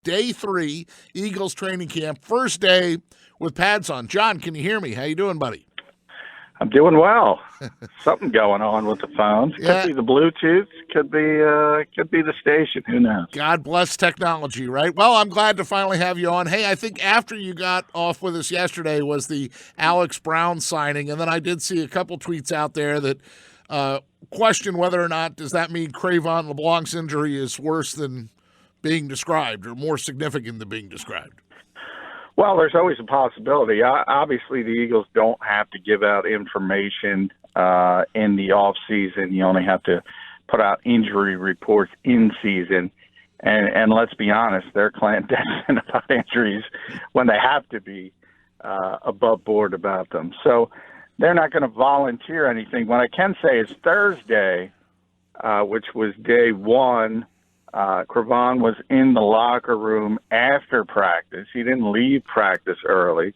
day 3, Eagles training camp, first day with pads on. John, can you hear me? How you doing, buddy? I'm doing well. Something going on with the phones. Yeah. Could be the Bluetooth. Could be the station. Who knows? God bless technology, right? Well, I'm glad to finally have you on. Hey, I think after you got off with us yesterday was the Alex Brown signing, and then I did see a couple tweets out there that question whether or not does that mean Cravens LeBlanc's injury is worse than being described or more significant than being described. Well, there's always a possibility. Obviously, the Eagles don't have to give out information in the off season. You only have to put out injury reports in season. And let's be honest, they're clandestine about injuries when they have to be above board about them. So they're not going to volunteer anything. What I can say is Thursday, which was day 1, Cravens was in the locker room after practice. He didn't leave practice early.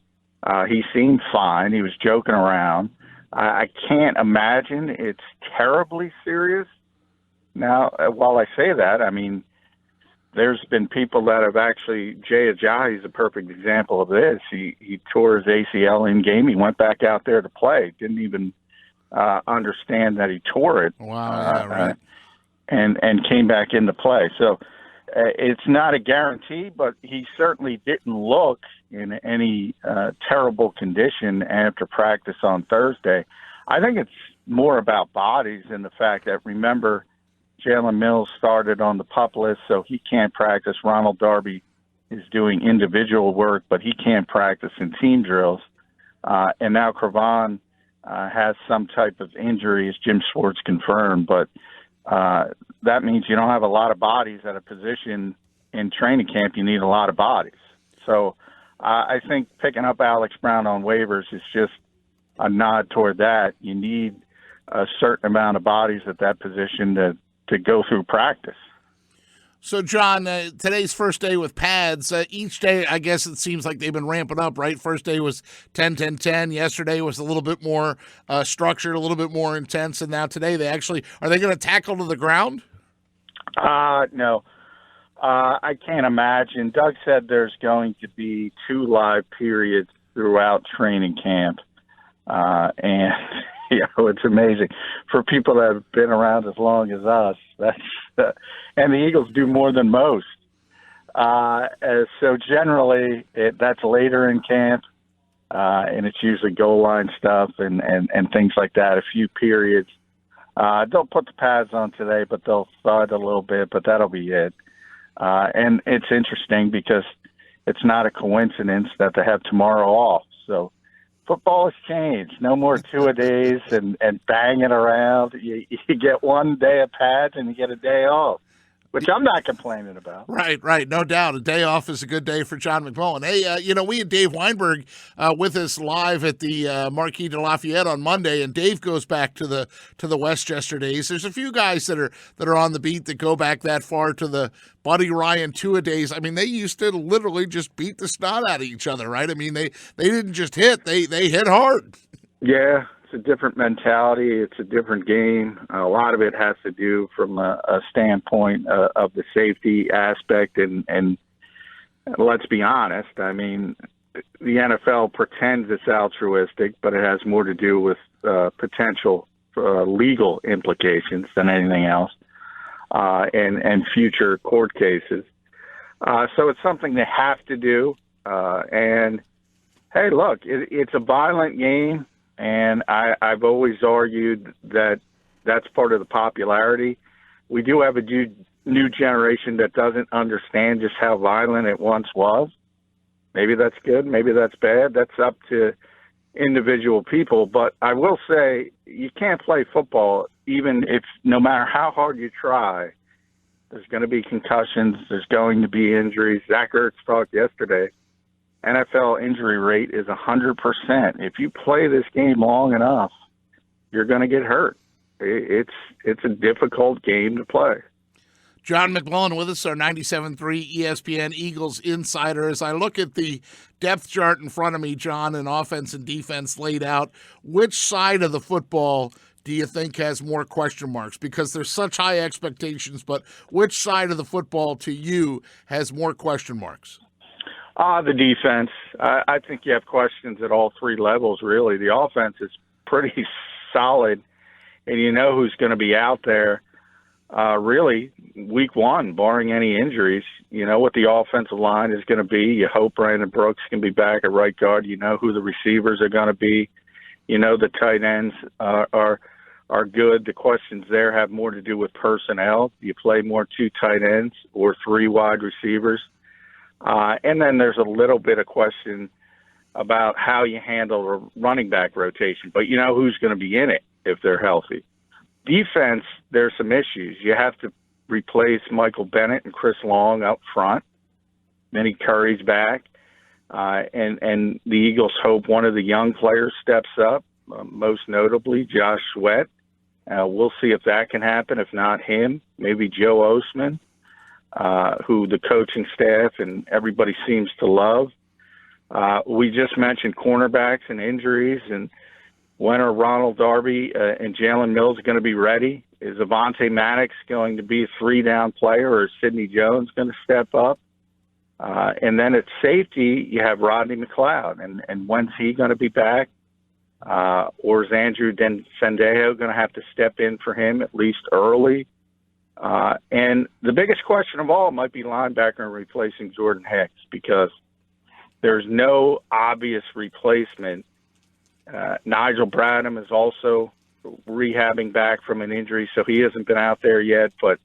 He seemed fine. He was joking around. I can't imagine it's terribly serious. Now, while I say that, I mean, there's been people that have actually, Jay Ajayi is a perfect example of this. He tore his ACL in game. He went back out there to play. Didn't even understand that he tore it. Wow, yeah, right. And came back into play. So it's not a guarantee, but he certainly didn't look in any terrible condition after practice on Thursday. I think it's more about bodies and the fact that, remember, Jalen Mills started on the PUP list, so he can't practice. Ronald Darby is doing individual work, but he can't practice in team drills. And now Cravens has some type of injury, as Jim Schwartz confirmed, but that means you don't have a lot of bodies at a position in training camp. You need a lot of bodies. So I think picking up Alex Brown on waivers is just a nod toward that. You need a certain amount of bodies at that position to go through practice. So, John, today's first day with pads. Each day, I guess it seems like they've been ramping up, right? First day was 10-10-10. Yesterday was a little bit more structured, a little bit more intense. And now today, are they going to tackle to the ground? No. I can't imagine. Doug said there's going to be 2 live periods throughout training camp. And, it's amazing. For people that have been around as long as us, and the Eagles do more than most. So generally, that's later in camp, and it's usually goal line stuff and things like that, a few periods. They'll put the pads on today, but they'll thud a little bit, but that'll be it. And it's interesting because it's not a coincidence that they have tomorrow off. So football has changed. No more 2-a-days and banging around. You get 1 day of pads and you get a day off, which I'm not complaining about. Right. No doubt. A day off is a good day for John McMullen. Hey, we had Dave Weinberg with us live at the Marquis de Lafayette on Monday, and Dave goes back to the Westchester days. There's a few guys that are on the beat that go back that far to the Buddy Ryan 2-a-days. I mean, they used to literally just beat the snot out of each other, right? I mean, they didn't just hit; they hit hard. Yeah. It's a different mentality. It's a different game. A lot of it has to do from a standpoint of the safety aspect. And let's be honest, I mean, the NFL pretends it's altruistic, but it has more to do with potential legal implications than anything else, and future court cases. So it's something they have to do. And, hey, look, it's a violent game. And I've always argued that that's part of the popularity. We do have a new generation that doesn't understand just how violent it once was. Maybe that's good. Maybe that's bad. That's up to individual people. But I will say you can't play football even if no matter how hard you try. There's going to be concussions. There's going to be injuries. Zach Ertz talked yesterday. NFL injury rate is 100%. If you play this game long enough, you're going to get hurt. It's a difficult game to play. John McMullen with us, our 97.3 ESPN Eagles insider. As I look at the depth chart in front of me, John, and offense and defense laid out, which side of the football do you think has more question marks? Because there's such high expectations, but which side of the football to you has more question marks? The defense. I think you have questions at all three levels, really. The offense is pretty solid, and you know who's going to be out there really week one, barring any injuries. You know what the offensive line is going to be. You hope Brandon Brooks can be back at right guard. You know who the receivers are going to be. You know the tight ends are good. The questions there have more to do with personnel. Do you play more 2 tight ends or 3 wide receivers? And then there's a little bit of question about how you handle a running back rotation. But you know who's going to be in it if they're healthy. Defense, there's some issues. You have to replace Michael Bennett and Chris Long up front. Vinny Curry's back. And the Eagles hope one of the young players steps up, most notably Josh Sweat. We'll see if that can happen. If not him, maybe Joe Osman, who the coaching staff and everybody seems to love. We just mentioned cornerbacks and injuries, and when are Ronald Darby and Jalen Mills going to be ready? Is Avonte Maddox going to be a 3-down player, or is Sidney Jones going to step up? And then at safety, you have Rodney McLeod, and when's he going to be back? Or is Andrew Sendejo going to have to step in for him at least early? And the biggest question of all might be linebacker and replacing Jordan Hicks, because there's no obvious replacement. Nigel Bradham is also rehabbing back from an injury, so he hasn't been out there yet, but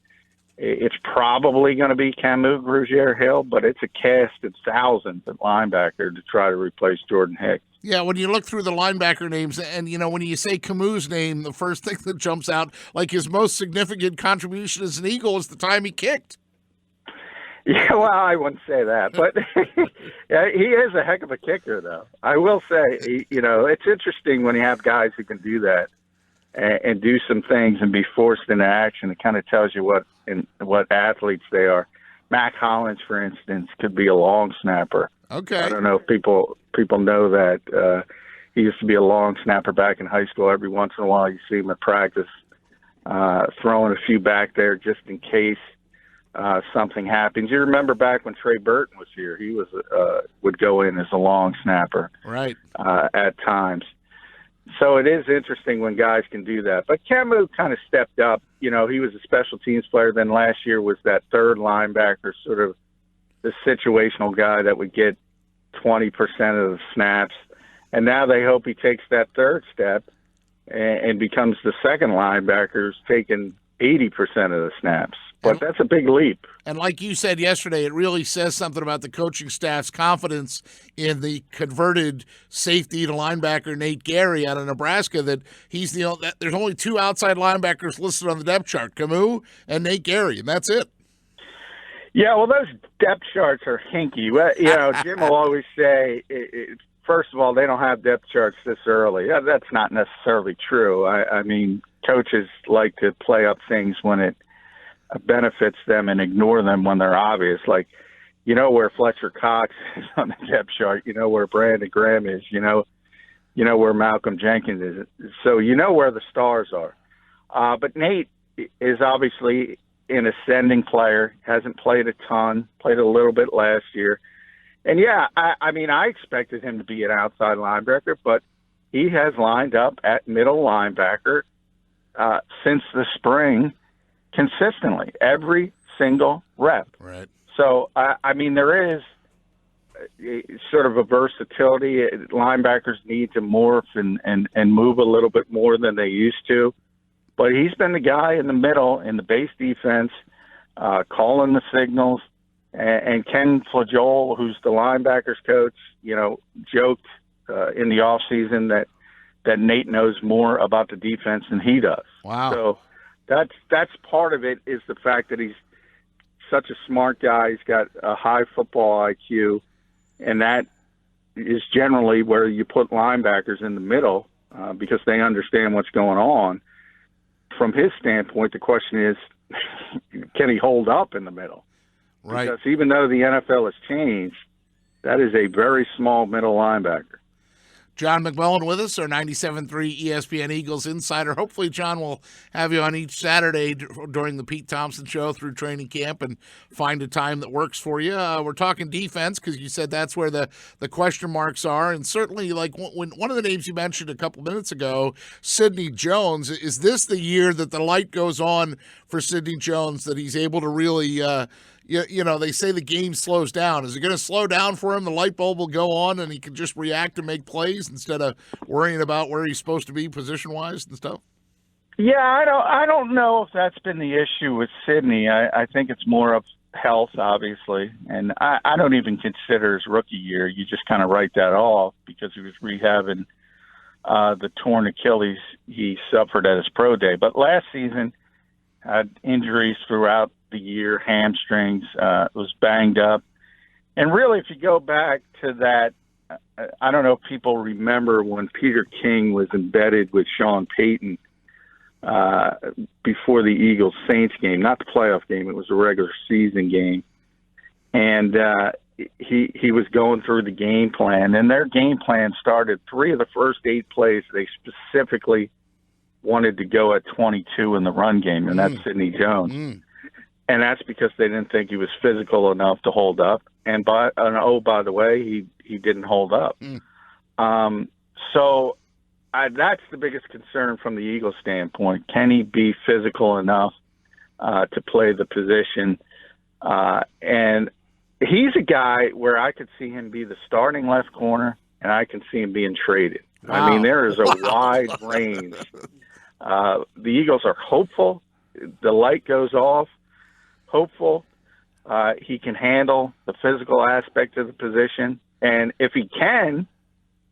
it's probably going to be Camus Grugier-Hill, but it's a cast of thousands at linebacker to try to replace Jordan Hicks. Yeah, when you look through the linebacker names, and, you know, when you say Camus' name, the first thing that jumps out, like his most significant contribution as an Eagle is the time he kicked. Yeah, well, I wouldn't say that, but yeah, he is a heck of a kicker, though. I will say, you know, it's interesting when you have guys who can do that and do some things and be forced into action. It kind of tells you what athletes they are. Mac Hollins, for instance, could be a long snapper. Okay. I don't know if people know that. He used to be a long snapper back in high school. Every once in a while you see him at practice throwing a few back there just in case something happens. You remember back when Trey Burton was here, he was would go in as a long snapper, right? At times. So it is interesting when guys can do that. But Camus kind of stepped up. You know, he was a special teams player. Then last year was that third linebacker, sort of the situational guy that would get 20% of the snaps. And now they hope he takes that third step and becomes the second linebacker, taking 80% of the snaps. But that's a big leap. And like you said yesterday, it really says something about the coaching staff's confidence in the converted safety to linebacker Nate Gary out of Nebraska, that he's there's only 2 outside linebackers listed on the depth chart, Camus and Nate Gary, and that's it. Yeah, well, those depth charts are hinky. Well, you know, Jim will always say, first of all, they don't have depth charts this early. That's not necessarily true. I mean, coaches like to play up things when it benefits them and ignore them when they're obvious. Like, you know where Fletcher Cox is on the depth chart. You know where Brandon Graham is. You know where Malcolm Jenkins is. So you know where the stars are. But Nate is obviously an ascending player, hasn't played a ton, played a little bit last year. And, yeah, I mean, I expected him to be an outside linebacker, but he has lined up at middle linebacker since the spring consistently, every single rep. Right. So, I mean, there is sort of a versatility. Linebackers need to morph and move a little bit more than they used to. But he's been the guy in the middle in the base defense, calling the signals. And Ken Flajole, who's the linebackers coach, you know, joked in the offseason that Nate knows more about the defense than he does. Wow. So that's part of it, is the fact that he's such a smart guy. He's got a high football IQ, and that is generally where you put linebackers in the middle because they understand what's going on. From his standpoint, the question is, can he hold up in the middle? Right. Because even though the NFL has changed, that is a very small middle linebacker. John McMullen with us, our 97.3 ESPN Eagles insider. Hopefully, John will have you on each Saturday during the Pete Thompson show through training camp and find a time that works for you. We're talking defense because you said that's where the question marks are. And certainly, like when one of the names you mentioned a couple minutes ago, Sidney Jones, is this the year that the light goes on for Sidney Jones, that he's able to really you know, they say the game slows down. Is it going to slow down for him? The light bulb will go on and he can just react and make plays instead of worrying about where he's supposed to be position-wise and stuff? Yeah, I don't know if that's been the issue with Sidney. I think it's more of health, obviously. And I don't even consider his rookie year. You just kind of write that off because he was rehabbing the torn Achilles he suffered at his pro day. But last season, had injuries throughout the year, hamstrings, was banged up. And really, if you go back to that, I don't know if people remember when Peter King was embedded with Sean Payton before the Eagles-Saints game, not the playoff game, it was a regular season game. And he was going through the game plan, and their game plan started 3 of the first 8 plays. They specifically wanted to go at 22 in the run game, and that's Sidney Jones. And that's because they didn't think he was physical enough to hold up. And by the way, he didn't hold up. So that's the biggest concern from the Eagles standpoint. Can he be physical enough to play the position? And he's a guy where I could see him be the starting left corner, and I can see him being traded. Wow. I mean, there is a wide range. The Eagles are hopeful. The light goes off. Hopeful he can handle the physical aspect of the position. And if he can,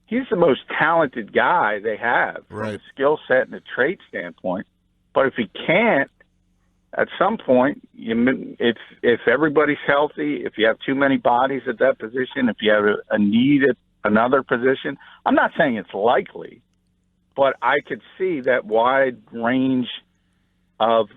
he's the most talented guy they have from a skill set and a trait standpoint. But if he can't, at some point, if everybody's healthy, if you have too many bodies at that position, if you have a need at another position, I'm not saying it's likely, but I could see that wide range of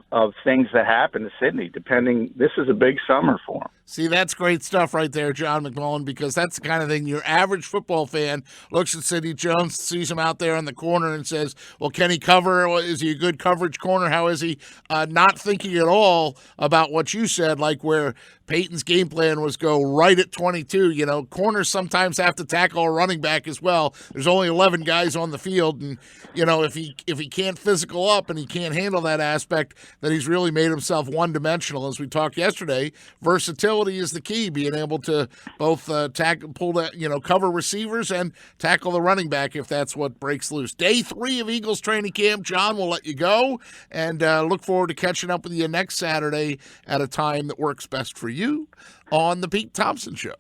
things that happen to Sidney, depending. This is a big summer for him. See, that's great stuff right there, John McMullen, because that's the kind of thing your average football fan looks at Sidney Jones, sees him out there in the corner and says, well, can he cover? Is he a good coverage corner? How is he? Not thinking at all about what you said, like where Peyton's game plan was go right at 22. You know, corners sometimes have to tackle a running back as well. There's only 11 guys on the field, and, you know, if he can't physical up and he can't handle that aspect, then he's really made himself one-dimensional. As we talked yesterday, versatility is the key, being able to both pull that, you know, cover receivers and tackle the running back if that's what breaks loose. Day 3 of Eagles training camp. John, we'll let you go, and look forward to catching up with you next Saturday at a time that works best for you on the Pete Thompson Show.